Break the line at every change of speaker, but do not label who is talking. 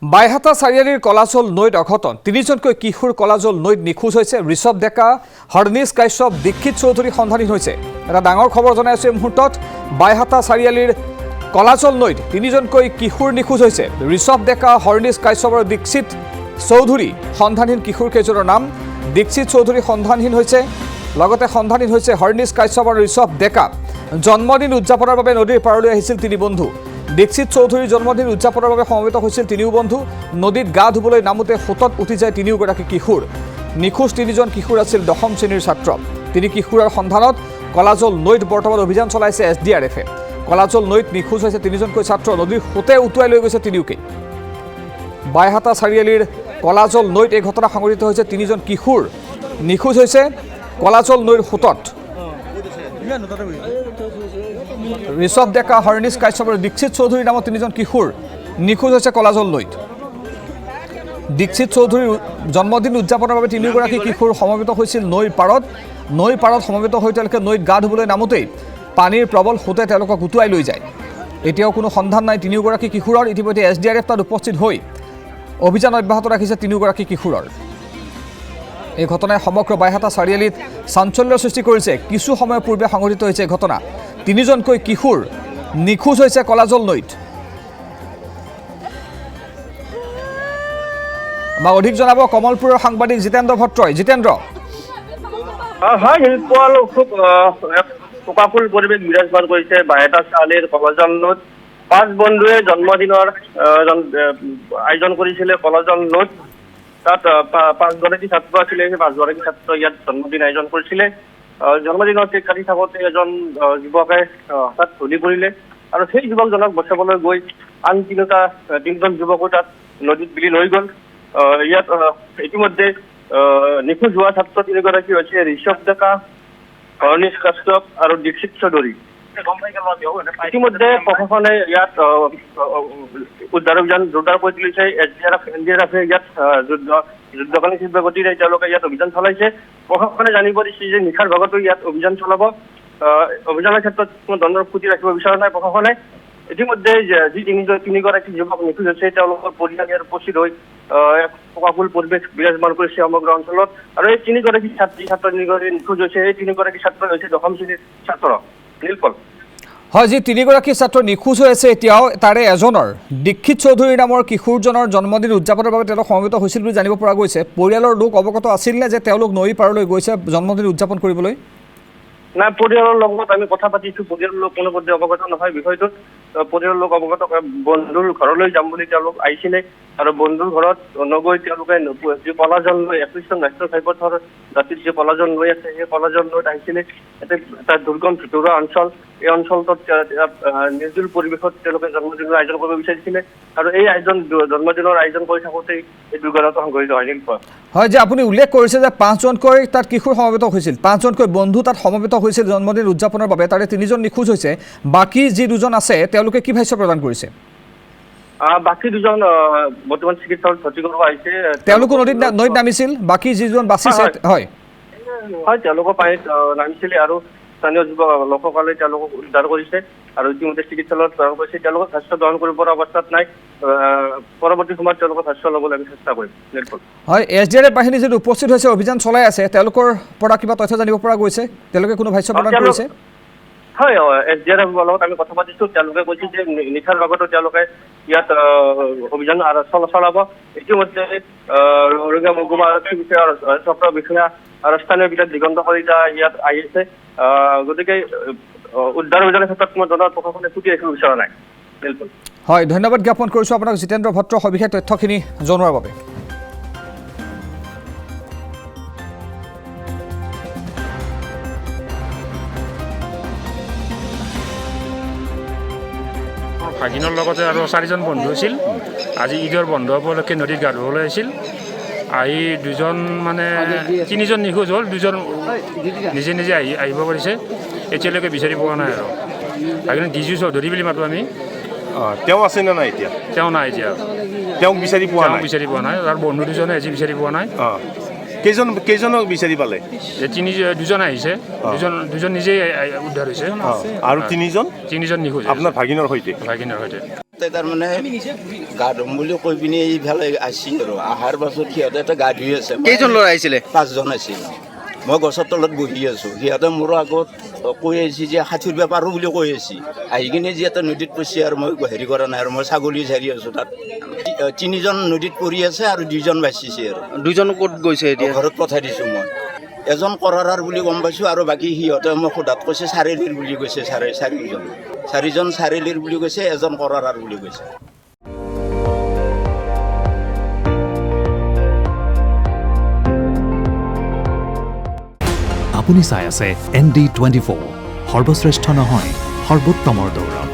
বাইহাটা চাৰিআলিৰ কলাজল নৈত অঘটন তিনিজনকৈ কিশোৰ কলাজল নৈত নিখোজ হৈছে ঋষভ ডেকা হৰনিশ কাশ্যপ দীক্ষিত চৌধুৰী সন্ধানহীন হৈছে এটা ডাঙৰ খবৰ জনাই আছে মুহূৰ্তত বাইহাটা চাৰিআলিৰ কলাজল নৈত তিনিজনকৈ কিশোৰ নিখোজ হৈছে ঋষভ ডেকা হৰনিশ কাশ্যপ আৰু দীক্ষিত চৌধুৰী সন্ধানহীন কিশোৰ কেইজনৰ নাম দীক্ষিত চৌধুৰী সন্ধানহীন হৈছে লগতে সন্ধানহীন হৈছে হৰনিশ কাশ্যপ আৰু ঋষভ ডেকা জন্মদিন উদযাপনৰ বাবে নদীৰ পাৰলৈ আহিছিল তিনি বন্ধু দীক্ষিত চৌধুৰীৰ জন্মদিন উদযাপনৰ বাবে সমবেত হৈছিল তিনিও বন্ধু নদীত গা ধুবলৈ নামোতে সোঁতত উঠি যায় তিনিওগৰাকী কিশোৰ নিখোজ তিনিজন কিশোৰ আছিল দশম শ্ৰেণীৰ ছাত্ৰ তিনি কিশোৰৰ সন্ধানত কলাজল নৈত বৰ্তমান অভিযান চলাইছে SDRF কলাজল নৈত নিখোজ হৈছে তিনিজনকৈ ছাত্ৰ নদীৰ সোঁতে উটুৱাই লৈ গৈছে তিনিওকে বাইহাটা চাৰিআলিৰ কলাজল নৈত এই ঘটনা সংঘটিত হৈছে তিনিজন কিশোৰ নিখোজ হৈছে কলাজল নৈৰ সোঁতত ঋষভ ডেকা হৰনিশ কাশ্যপ আৰু দীক্ষিত চৌধুৰীৰ নামত তিনিজন কিশোৰ নিখোজ হৈছে কলাজল নৈত দীক্ষিত চৌধুৰীৰ জন্মদিন উদযাপনৰ বাবে তিনিওগৰাকী কিশোৰ সমবেত হৈছিল নৈৰ পাৰত সমবেত হৈ তেওঁলোকে নৈত গা ধুবলৈ নামোতেই পানীৰ প্ৰবল সোঁতে তেওঁলোকক উটুৱাই লৈ যায় এতিয়াও কোনো সন্ধান নাই তিনিওগৰাকী কিশোৰৰ ইতিমধ্যে SDRF তাত উপস্থিত হৈ অভিযান অব্যাহত ৰাখিছে তিনিওগৰাকী কিশোৰৰ এই ঘটনাই সমগ্ৰ বাইহাটা চাৰিআলিত চাঞ্চল্যৰ সৃষ্টি কৰিছে কিছু সময় পূৰ্বে সংঘটিত হৈছে এই ঘটনা তিনিজনকৈ কিশোৰ নিখোজ হৈছে কলাজল নৈত বা অধিক জনাব কমলপুৰৰ সাংবাদিক জিতেন্দ্ৰ ভট্টই জিতেন্দ্ৰ
হয় খুব শোকাকুল পৰিৱেশ বিৰাজমান কৰিছে বাইহাটা চাৰিআলিৰ কলাজল নৈত পাঁচ বন্ধুৱে জন্মদিনৰ আয়োজন কৰিছিলে কলাজল নৈত তাত পাঁচগৰাকী ছাত্ৰ আছিলে সেই পাঁচগৰাকী ছাত্ৰ ইয়াত জন্মদিন আয়োজন কৰিছিলে জন্মদিনত কেক কাটি থাকোঁতে এজন যুৱকে তাত ধুলি পৰিলে আৰু সেই যুৱকজনক বচাবলৈ গৈ আন তিনিজন যুৱকো তাত নদীত বিলীন হৈ গ'ল ইয়াত ইতিমধ্যে নিখোজ হোৱা ছাত্ৰ তিনিগৰাকী হৈছে ঋষভ ডেকা হৰনিশ কাশ্যপ আৰু দীক্ষিত চৌধুৰী ইতিমধ্যে প্ৰশাসনে ইয়াত উদ্ধাৰ অভিযান জোৰদাৰ কৰি তুলিছে NDRF ইয়াত যুদ্ধকালীন তীব্ৰ গতিৰে তেওঁলোকে ইয়াত অভিযান চলাইছে প্ৰশাসনে জানিব দিছে যে নিশাৰ ভাগতো ইয়াত অভিযান চলাব অভিযানৰ ক্ষেত্ৰত কোনো দণ্ডৰ খুঁটি ৰাখিব বিচৰা নাই প্ৰশাসনে ইতিমধ্যে যি তিনিগৰাকী যুৱক নিখোজ হৈছে তেওঁলোকৰ পৰিয়াল ইয়াত উপস্থিত হৈ শোকাকুল পৰিৱেশ বিৰাজমান কৰিছে সমগ্ৰ অঞ্চলত আৰু এই তিনিগৰাকী ছাত্ৰ তিনিগৰাকী নিখোজ হৈছে এই তিনিগৰাকী ছাত্ৰ হৈছে দশম শ্ৰেণীৰ ছাত্ৰ নীলপল
হয় যি তিনিগৰাকী ছাত্ৰ নিখোজ হৈ আছে এতিয়াও তাৰে এজনৰ দীক্ষিত চৌধুৰীৰ নামৰ কিশোৰজনৰ জন্মদিন উদযাপনৰ বাবে তেওঁলোক সমবেত হৈছিল বুলি জানিব পৰা গৈছে পৰিয়ালৰ লোক অৱগত আছিল নে যে তেওঁলোক নৈ পাৰলৈ গৈছে জন্মদিন উদযাপন কৰিবলৈ
নাই পৰিয়ালৰ লগত আমি কথা পাতিছোঁ পৰিয়ালৰ লোক কোনো পধ্যে অৱগত নহয় বিষয়টোত পৰিয়ালৰ লোক অৱগত বন্ধুৰ ঘৰলৈ যাম বুলি তেওঁলোক আহিছিলে আৰু বন্ধুৰ ঘৰত নগৈ তেওঁলোকে যি কলাজল নৈ 21 নং ৰাষ্ট্ৰীয় ঘাইপথৰ দাঁতিত যি কলাজল নৈ আছে সেই কলাজল নৈত আহিছিলে এটা দুৰ্গম ভিতৰুৱা অঞ্চল এই অঞ্চলটোত নিৰ্জল পৰিৱেশত তেওঁলোকে জন্মদিনৰ আয়োজন কৰিব বিচাৰিছিলে আৰু এই জন্মদিনৰ আয়োজন কৰি থাকোঁতেই এই দুৰ্ঘটনাটো সংঘটিত হয় নীলপল
হয় যে আপুনি উল্লেখ কৰিছে যে পাঁচজনকৈ তাত কিশোৰ সমবেত হৈছিল পাঁচজনকৈ বন্ধু তাত সমবেত হৈছিল জন্মদিন উদযাপনৰ বাবে তাৰে তিনিজন নিখোজ হৈছে বাকী যি দুজন আছে তেওঁলোকে কি ভাষ্য প্ৰদান কৰিছে
বাকী দুজন বৰ্তমান চিকিৎসালয়ত ভৰ্তি কৰিব আহিছে
তেওঁলোকো নৈত নামিছিল বাকী যিজন বাচিছে হয়
হয় তেওঁলোকো পানীত নামিছিলে আৰু স্থানীয় যুৱক লোকসকলে তেওঁলোকক উদ্ধাৰ কৰিছে আৰু ইতিমধ্যে চিকিৎসালয়ত প্ৰেৰণ কৰিছে তেওঁলোকক স্বাস্থ্য গ্ৰহণ কৰিব পৰা অৱস্থাত নাই পৰৱৰ্তী সময়ত তেওঁলোকৰ স্বাস্থ্য ল'বলৈ আমি চেষ্টা কৰিম
হয় SDRF বাহিনী যিটো উপস্থিত হৈছে অভিযান চলাই আছে তেওঁলোকৰ পৰা কিবা তথ্য জানিব পৰা গৈছে তেওঁলোকে কোনো ভাষ্য প্ৰদান কৰিছে
হয় SDRF লগত আমি কথা পাতিছোঁ তেওঁলোকে কৈছে যে নিশাৰ ভাগতো তেওঁলোকে ইয়াত অভিযান চলাব ইতিমধ্যে ৰঙিয়া মহকুমা আৰক্ষী বিষয়া চক্ৰ বিষয়া আৰু স্থানীয় বিধায়ক দিগন্ত কলিতা ইয়াত আহিছে গতিকে উদ্ধাৰ অভিযানৰ ক্ষেত্ৰত কোনো ধৰণৰ প্ৰশাসনে খুঁটি ৰাখিব বিচৰা নাই
হয় ধন্যবাদ জ্ঞাপন কৰিছোঁ আপোনাক জিতেন্দ্ৰ ভট্টৰ সবিশেষ তথ্যখিনি জনোৱাৰ বাবে
ভাগিনৰ লগতে আৰু চাৰিজন বন্ধু আছিল আজি ঈদৰ বন্ধ উপলক্ষে নদীত গা ধুবলৈ আহিছিল আহি দুজন মানে তিনিজন নিখোজ হ'ল দুজন নিজে নিজে আহিব পাৰিছে এতিয়ালৈকে বিচাৰি পোৱা নাই আৰু ভাগিনৰ ডিজু চৌধুৰী বুলি মাতোঁ আমি
তেওঁ আছে নে নাই এতিয়া
তেওঁ নাই এতিয়া
তেওঁক বিচাৰি পোৱা নাই
আৰু বন্ধু দুজনে আজি বিচাৰি পোৱা নাই
কেইজনক বিচাৰি পালে
দুজন আহিছে দুজন নিজেই উদ্ধাৰ হৈছে
আৰু তিনিজন
নিখোজ
আপোনাৰ ভাগিনৰ সৈতে
সিহঁতে তাৰমানে গা ধুম বুলি কৈ পিনি এইফালে আহিছিল আৰু অহাৰ পাছত সিহঁতে এটা গা ধুই আছে।
কেইজন ল'ৰা আহিছিলে?
5জন আছিল। মই গছৰ তলত বহি আছোঁ, সিহঁতে মোৰ আগত কৈ আহিছে যে ষাঠিৰ বেপাৰো বুলি কৈ আহিছে। আহি কিনে যিহেতু নদীত পৰিছে আৰু মই হেৰি কৰা নাই আৰু মই ছাগলী চাৰি আছোঁ তাত। 3জন নদীত পৰি আছে আৰু 2জন বাচিছে আৰু।
2জন ক'ত গৈছে এতিয়া?
ঘৰত পঠাই দিছোঁ মই। এজন কৰাৰাৰ বুলি গম পাইছোঁ আৰু বাকী সিহঁতে মোক সোধাত কৈছে চাৰিআলিৰ বুলি কৈছে। 4জন চাৰিআলিৰ বুলি কৈছে, এজন কৰাৰাৰ বুলি কৈছে।
আপুনি চাই আছে ND24, সৰ্বশ্ৰেষ্ঠ নহয় সৰ্বোত্তমৰ দৌৰ।